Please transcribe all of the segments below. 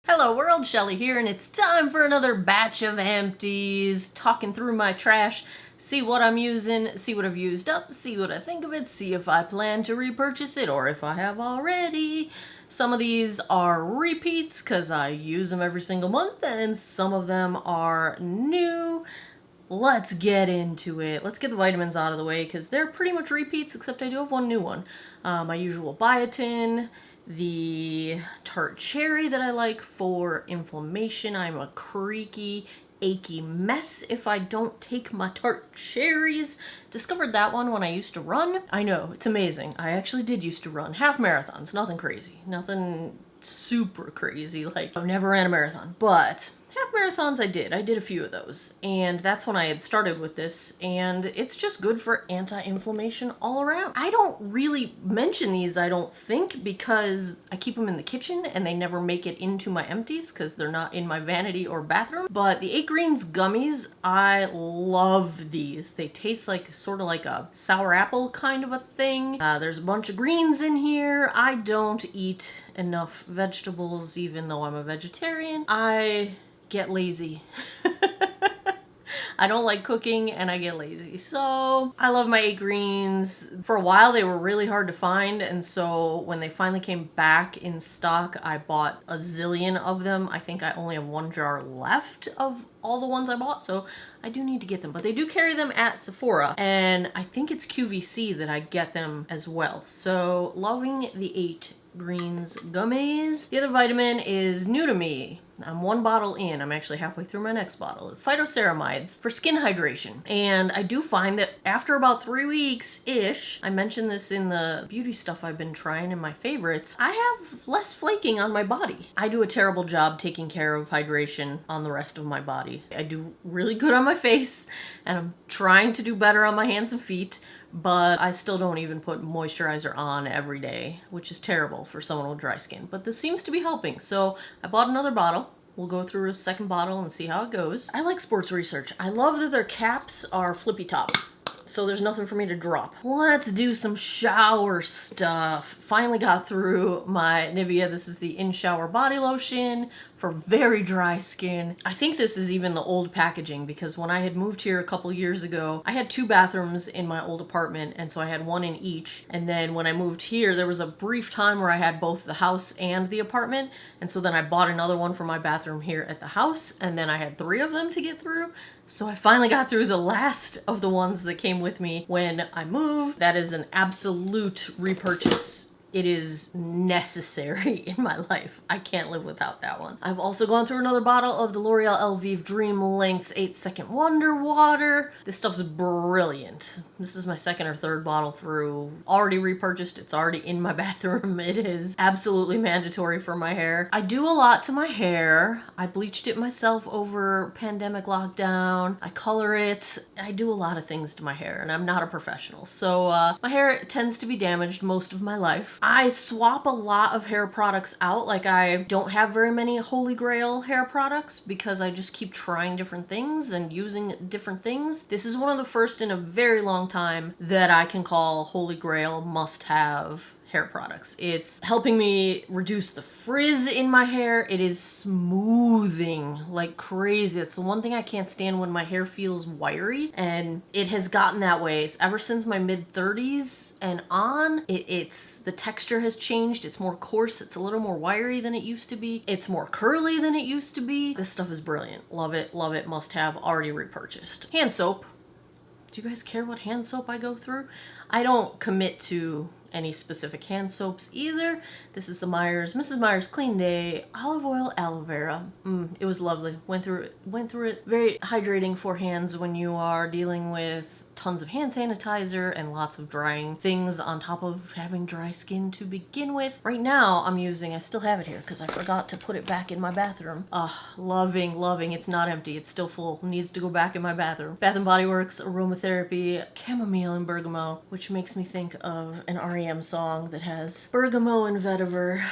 Hello world, Shelly here, and it's time for another batch of empties, talking through my trash, see what I'm using, see what I've used up, see what I think of it, see if I plan to repurchase it or if I have already. Some of these are repeats because I use them every single month, and some of them are new. Let's get into it. Let's get the vitamins out of the way because they're pretty much repeats, except I do have one new one. My usual biotin, the tart cherry that I like for inflammation. I'm a creaky, achy mess if I don't take my tart cherries. Discovered that one when I used to run. I know, it's amazing. I actually did used to run half marathons, nothing crazy, nothing super crazy, like I've never ran a marathon, but half marathons I did a few of those, and that's when I had started with this, and it's just good for anti-inflammation all around. I don't really mention these, I don't think, because I keep them in the kitchen and they never make it into my empties because they're not in my vanity or bathroom. But the 8 Greens gummies, I love these. They taste like sort of like a sour apple kind of a thing. There's a bunch of greens in here. I don't eat enough vegetables even though I'm a vegetarian. I get lazy. I don't like cooking and I get lazy. So I love my 8 Greens. For a while they were really hard to find, and so when they finally came back in stock, I bought a zillion of them. I think I only have 1 jar left of all the ones I bought, so I do need to get them. But they do carry them at Sephora, and I think it's QVC that I get them as well. So loving the 8 Greens gummies. The other vitamin is new to me. I'm 1 bottle in. I'm actually halfway through my next bottle. Phytoceramides for skin hydration. And I do find that after about 3 weeks-ish, I mentioned this in the beauty stuff I've been trying in my favorites, I have less flaking on my body. I do a terrible job taking care of hydration on the rest of my body. I do really good on my face, and I'm trying to do better on my hands and feet, but I still don't even put moisturizer on every day, which is terrible for someone with dry skin. But this seems to be helping, so I bought another bottle. We'll go through a second bottle and see how it goes. I like Sports Research. I love that their caps are flippy top, so there's nothing for me to drop. Let's do some shower stuff. Finally got through my Nivea. This is the in-shower body lotion for very dry skin. I think this is even the old packaging because when I had moved here a couple years ago, I had 2 bathrooms in my old apartment, and so I had 1 in each. And then when I moved here, there was a brief time where I had both the house and the apartment, and so then I bought another one for my bathroom here at the house, and then I had 3 of them to get through. So I finally got through the last of the ones that came with me when I moved. That is an absolute repurchase. It is necessary in my life. I can't live without that one. I've also gone through another bottle of the L'Oreal Elvive Dream Lengths 8-Second Wonder Water. This stuff's brilliant. This is my 2nd or 3rd bottle through. Already repurchased. It's already in my bathroom. It is absolutely mandatory for my hair. I do a lot to my hair. I bleached it myself over pandemic lockdown. I color it. I do a lot of things to my hair, and I'm not a professional. So my hair tends to be damaged most of my life. I swap a lot of hair products out. Like, I don't have very many Holy Grail hair products because I just keep trying different things and using different things. This is one of the first in a very long time that I can call Holy Grail must-have hair products. It's helping me reduce the frizz in my hair. It is smoothing like crazy. It's the one thing I can't stand, when my hair feels wiry, and it has gotten that way ever since my mid-30s and on. It's the texture has changed. It's more coarse. It's a little more wiry than it used to be. It's more curly than it used to be. This stuff is brilliant. Love it, love it, must have, already repurchased. Hand soap. Do you guys care what hand soap I go through? I don't commit to any specific hand soaps either. This is the Mrs. Meyer's Clean Day Olive Oil Aloe Vera. It was lovely. Went through it. Very hydrating for hands when you are dealing with tons of hand sanitizer and lots of drying things on top of having dry skin to begin with. Right now I'm using, I still have it here because I forgot to put it back in my bathroom. Loving. It's not empty. It's still full. Needs to go back in my bathroom. Bath & Body Works Aromatherapy Chamomile and Bergamot, which makes me think of an REM song that has bergamot and vetiver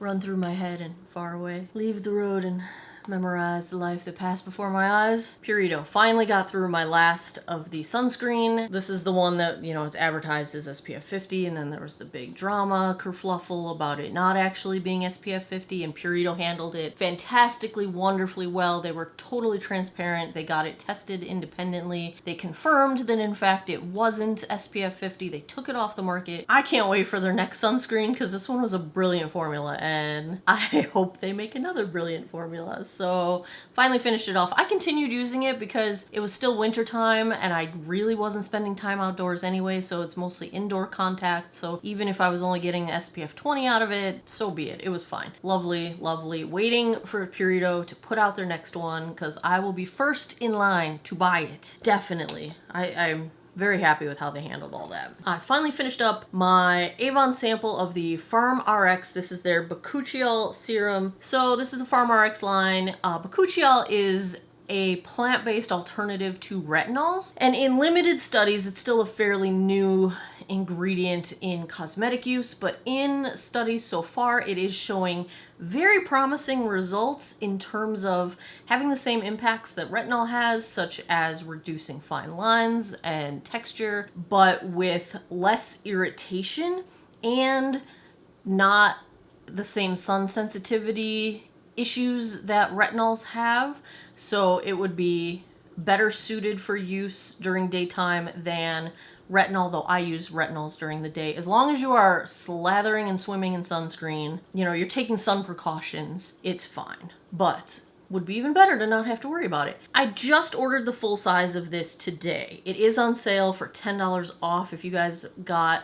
run through my head and far away. Leave the road and memorize the life that passed before my eyes. Purito. Finally got through my last of the sunscreen. This is the one that, you know, it's advertised as SPF 50, and then there was the big drama kerfluffle about it not actually being SPF 50, and Purito handled it fantastically, wonderfully well. They were totally transparent. They got it tested independently. They confirmed that in fact it wasn't SPF 50. They took it off the market. I can't wait for their next sunscreen because this one was a brilliant formula, and I hope they make another brilliant formula. So finally finished it off. I continued using it because it was still winter time and I really wasn't spending time outdoors anyway, so it's mostly indoor contact. So even if I was only getting SPF 20 out of it, so be it. It was fine. Lovely, lovely. Waiting for Purito to put out their next one because I will be first in line to buy it. Definitely. I'm very happy with how they handled all that. I finally finished up my Avon sample of the Farm RX. This is their bakuchiol serum. So this is the Farm RX line. Bakuchiol is a plant-based alternative to retinols, and in limited studies it's still a fairly new ingredient in cosmetic use, but in studies so far it is showing very promising results in terms of having the same impacts that retinol has, such as reducing fine lines and texture, but with less irritation and not the same sun sensitivity issues that retinols have. So it would be better suited for use during daytime than retinol, though I use retinols during the day. As long as you are slathering and swimming in sunscreen, you know, you're taking sun precautions, it's fine. But would be even better to not have to worry about it. I just ordered the full size of this today. It is on sale for $10 off. If you guys got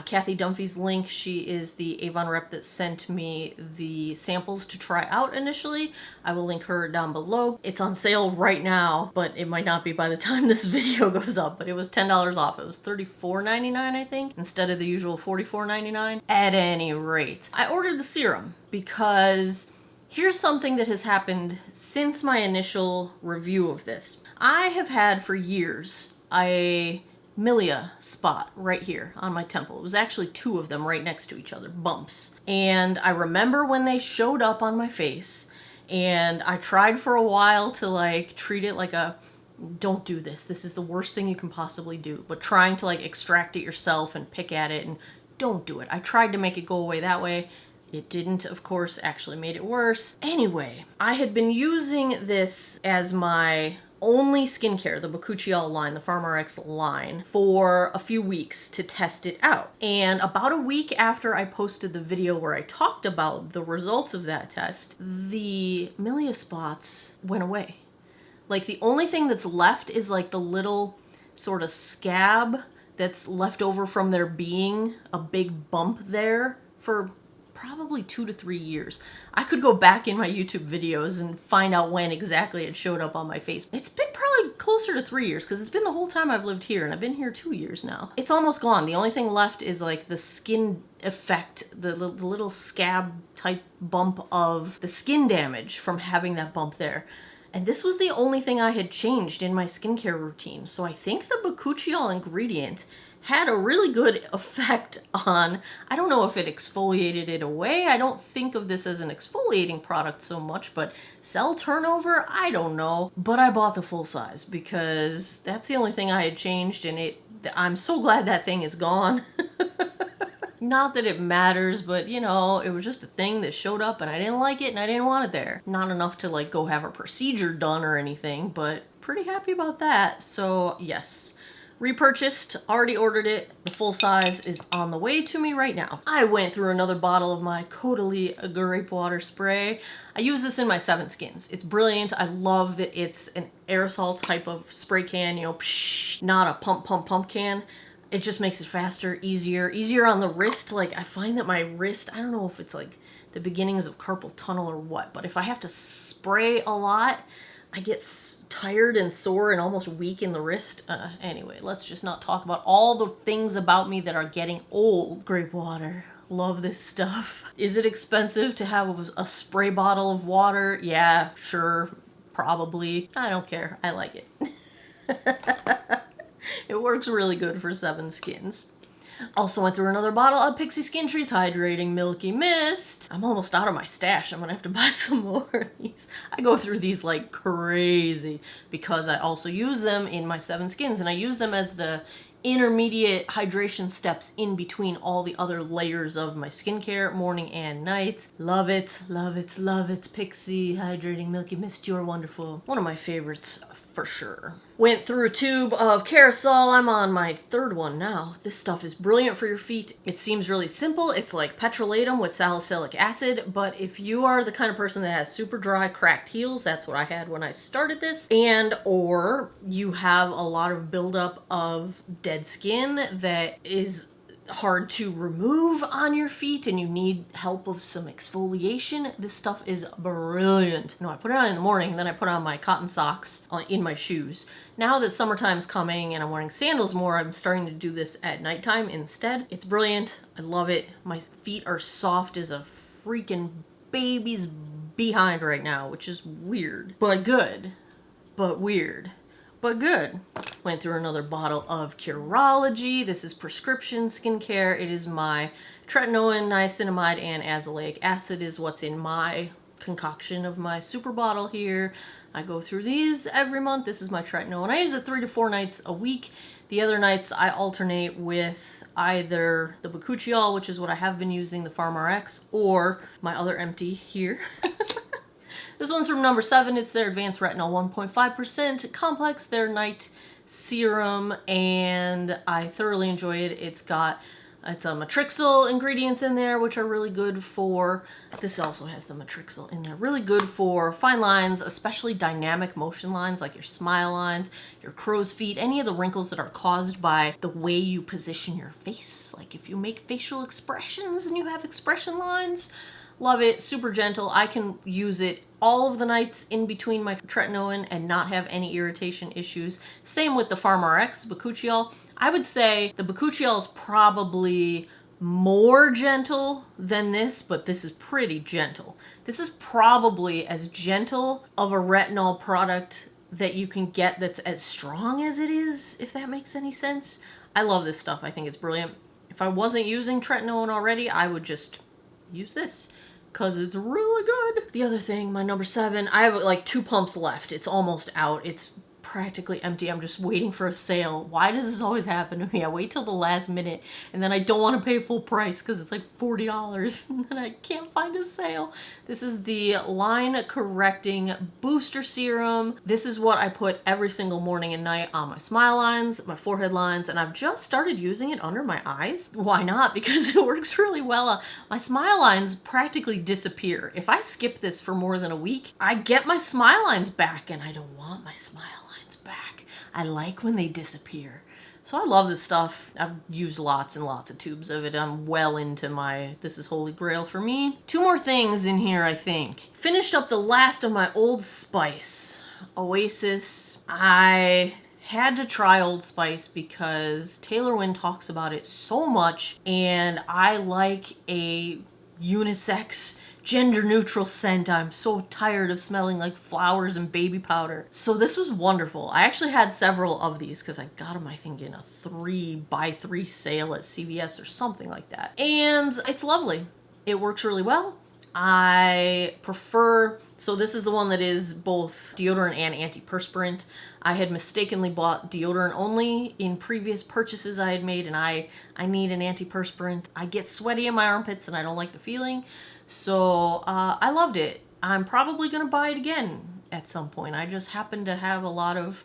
Kathy Dunphy's link, she is the Avon rep that sent me the samples to try out initially. I will link her down below. It's on sale right now, but it might not be by the time this video goes up, but it was $10 off. It was $34.99, I think, instead of the usual $44.99. At any rate, I ordered the serum because here's something that has happened since my initial review of this. I have had for years a milia spot right here on my temple. It was actually two of them right next to each other, bumps. And I remember when they showed up on my face, and I tried for a while to like treat it like a, don't do this, this is the worst thing you can possibly do, but trying to like extract it yourself and pick at it, and don't do it. I tried to make it go away that way. It didn't, of course, actually made it worse. Anyway, I had been using this as my only skincare, the bakuchiol line, the Farm RX line, for a few weeks to test it out. And about a week after I posted the video where I talked about the results of that test, the milia spots went away. Like the only thing that's left is like the little sort of scab that's left over from there being a big bump there for probably 2 to 3 years. I could go back in my YouTube videos and find out when exactly it showed up on my face. It's been probably closer to 3 years because it's been the whole time I've lived here, and I've been here 2 years now. It's almost gone. The only thing left is like the skin effect, the little scab type bump of the skin damage from having that bump there. And this was the only thing I had changed in my skincare routine. So I think the bakuchiol ingredient had a really good effect on, I don't know if it exfoliated it away. I don't think of this as an exfoliating product so much, but cell turnover, I don't know. But I bought the full size because that's the only thing I had changed, and I'm so glad that thing is gone. Not that it matters, but you know, it was just a thing that showed up and I didn't like it and I didn't want it there. Not enough to like go have a procedure done or anything, but pretty happy about that. So yes. Repurchased, already ordered it. The full size is on the way to me right now. I went through another bottle of my Caudalie grape water spray. I use this in my 7 Skins. It's brilliant. I love that it's an aerosol type of spray can, you know, not a pump can. It just makes it faster, easier on the wrist. Like I find that my wrist, I don't know if it's like the beginnings of carpal tunnel or what, but if I have to spray a lot, I get tired and sore and almost weak in the wrist. Anyway, let's just not talk about all the things about me that are getting old. Grape water. Love this stuff. Is it expensive to have a spray bottle of water? Yeah, sure, probably. I don't care. I like it. It works really good for 7 Skins. Also went through another bottle of Pixie Skin Treats Hydrating Milky Mist. I'm almost out of my stash. I'm gonna have to buy some more of these. I go through these like crazy because I also use them in my 7 skins, and I use them as the intermediate hydration steps in between all the other layers of my skincare, morning and night. Love it, love it, love it. Pixie Hydrating Milky Mist, you're wonderful. One of my favorites for sure. Went through a tube of Carousel. I'm on my 3rd one now. This stuff is brilliant for your feet. It seems really simple. It's like petrolatum with salicylic acid, but if you are the kind of person that has super dry, cracked heels, that's what I had when I started this, and or you have a lot of buildup of dead skin that is hard to remove on your feet and you need help of some exfoliation, this stuff is brilliant. I put it on in the morning, then I put on my cotton socks in my shoes. Now that summertime's coming and I'm wearing sandals more, I'm starting to do this at nighttime instead. It's brilliant. I love it. My feet are soft as a freaking baby's behind right now, which is weird, but good, but weird. But good. Went through another bottle of Curology. This is prescription skincare. It is my tretinoin, niacinamide, and azelaic acid is what's in my concoction of my super bottle here. I go through these every month. This is my tretinoin. I use it 3 to 4 nights a week. The other nights I alternate with either the bakuchiol, which is what I have been using, the PharmRx, or my other empty here. This one's from number 7. It's their Advanced Retinol 1.5% Complex, their night serum, and I thoroughly enjoy it. It's a matrixyl ingredients in there, which are really good for, this also has the matrixyl in there, really good for fine lines, especially dynamic motion lines, like your smile lines, your crow's feet, any of the wrinkles that are caused by the way you position your face. Like if you make facial expressions and you have expression lines, love it, super gentle. I can use it all of the nights in between my tretinoin and not have any irritation issues. Same with the PharmRx bakuchiol. I would say the bakuchiol is probably more gentle than this, but this is pretty gentle. This is probably as gentle of a retinol product that you can get that's as strong as it is, if that makes any sense. I love this stuff. I think it's brilliant. If I wasn't using tretinoin already, I would just use this, because it's really good. The other thing, my number 7, I have like 2 pumps left. It's almost out. It's practically empty. I'm just waiting for a sale. Why does this always happen to me? I wait till the last minute and then I don't want to pay full price because it's like $40 and then I can't find a sale. This is the Line Correcting Booster Serum. This is what I put every single morning and night on my smile lines, my forehead lines, and I've just started using it under my eyes. Why not? Because it works really well. My smile lines practically disappear. If I skip this for more than a week, I get my smile lines back and I don't want my smile lines back. I like when they disappear. So I love this stuff. I've used lots and lots of tubes of it. I'm well into my, this is holy grail for me. 2 more things in here, I think. Finished up the last of my Old Spice Oasis. I had to try Old Spice because Taylor Wynn talks about it so much, and I like a unisex gender neutral scent. I'm so tired of smelling like flowers and baby powder. So this was wonderful. I actually had several of these because I got them, I think, in a 3-buy-3 sale at CVS or something like that. And it's lovely. It works really well. I prefer, so this is the one that is both deodorant and antiperspirant. I had mistakenly bought deodorant only in previous purchases I had made, and I need an antiperspirant. I get sweaty in my armpits and I don't like the feeling. So I loved it. I'm probably gonna buy it again at some point. I just happen to have a lot of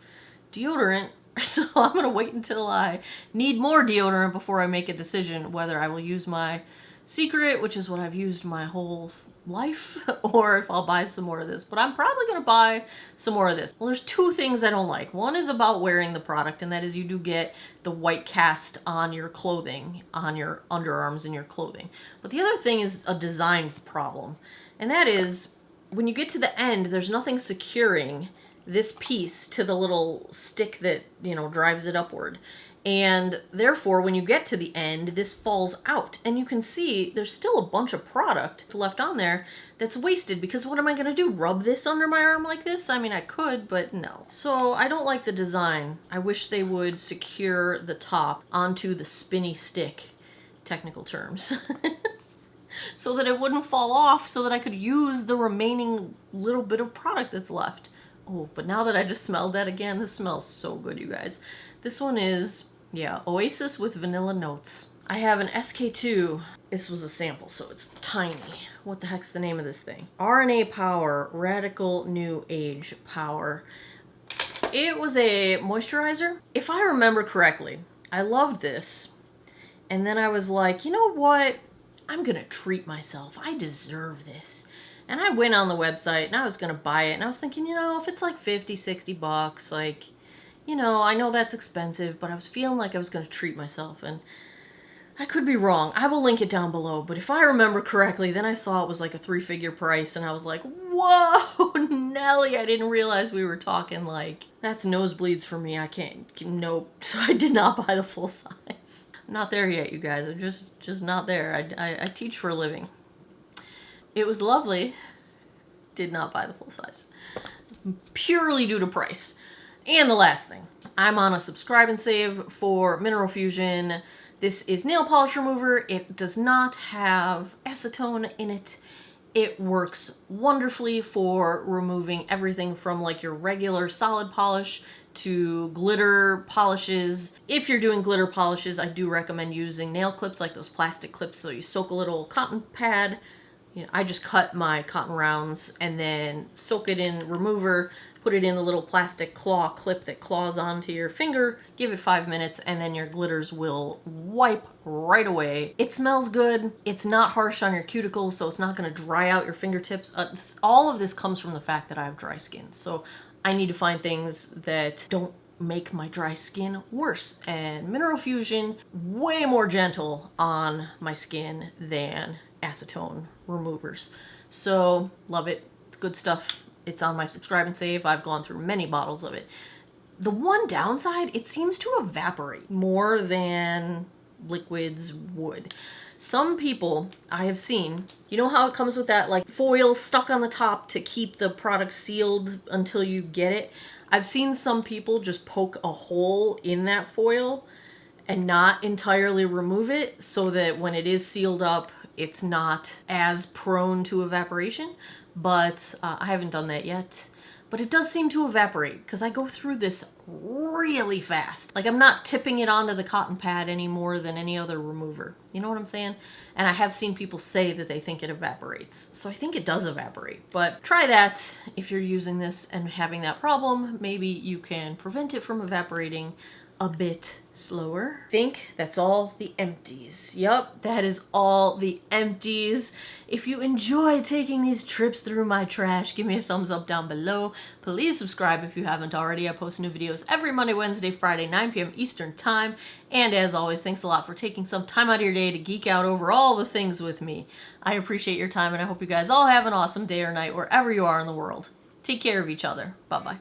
deodorant, so I'm gonna wait until I need more deodorant before I make a decision whether I will use my Secret, which is what I've used my whole life, or if I'll buy some more of this. But I'm probably gonna buy some more of this. Well, there's 2 things I don't like. One is about wearing the product, and that is you do get the white cast on your clothing, on your underarms and your clothing. But the other thing is a design problem, and that is when you get to the end, there's nothing securing this piece to the little stick that, you know, drives it upward. And therefore, when you get to the end, this falls out. And you can see there's still a bunch of product left on there that's wasted, because what am I gonna do? Rub this under my arm like this? I mean, I could, but no. So I don't like the design. I wish they would secure the top onto the spinny stick, technical terms, so that it wouldn't fall off, so that I could use the remaining little bit of product that's left. Oh, but now that I just smelled that again, this smells so good, you guys. This one is, yeah, Oasis with vanilla notes. I have an SK2. This was a sample, so it's tiny. What the heck's the name of this thing? RNA Power Radical New Age Power. It was a moisturizer. If I remember correctly, I loved this. And then I was like, you know what? I'm gonna treat myself. I deserve this. And I went on the website and I was gonna buy it. And I was thinking, you know, if it's like 50, 60 bucks, like, you know, I know that's expensive, but I was feeling like I was gonna treat myself. And I could be wrong. I will link it down below. But if I remember correctly, then I saw it was like a 3-figure price. And I was like, whoa, Nelly, I didn't realize we were talking like, that's nosebleeds for me. I can't, nope. So I did not buy the full size. I'm not there yet, you guys. I'm just not there. I teach for a living. It was lovely. Did not buy the full size. Purely due to price. And the last thing. I'm on a subscribe and save for Mineral Fusion. This is nail polish remover. It does not have acetone in it. It works wonderfully for removing everything from like your regular solid polish to glitter polishes. If you're doing glitter polishes, I do recommend using nail clips, like those plastic clips. So you soak a little cotton pad. You know, I just cut my cotton rounds and then soak it in remover, put it in the little plastic claw clip that claws onto your finger, give it 5 minutes, and then your glitters will wipe right away. It smells good. It's not harsh on your cuticles, so it's not gonna dry out your fingertips. All of this comes from the fact that I have dry skin. So I need to find things that don't make my dry skin worse. And Mineral Fusion, way more gentle on my skin than acetone removers. So love it. Good stuff. It's on my subscribe and save. I've gone through many bottles of it. The one downside, it seems to evaporate more than liquids would. Some people I have seen, you know how it comes with that like foil stuck on the top to keep the product sealed until you get it? I've seen some people just poke a hole in that foil and not entirely remove it, so that when it is sealed up, it's not as prone to evaporation. But I haven't done that yet. But it does seem to evaporate, because I go through this really fast. Like, I'm not tipping it onto the cotton pad any more than any other remover. You know what I'm saying? And I have seen people say that they think it evaporates. So I think it does evaporate. But try that if you're using this and having that problem. Maybe you can prevent it from evaporating a bit slower. I think that's all the empties. Yup, that is all the empties. If you enjoy taking these trips through my trash, give me a thumbs up down below. Please subscribe if you haven't already. I post new videos every Monday, Wednesday, Friday, 9 p.m. Eastern Time. And as always, thanks a lot for taking some time out of your day to geek out over all the things with me. I appreciate your time, and I hope you guys all have an awesome day or night wherever you are in the world. Take care of each other. Bye-bye.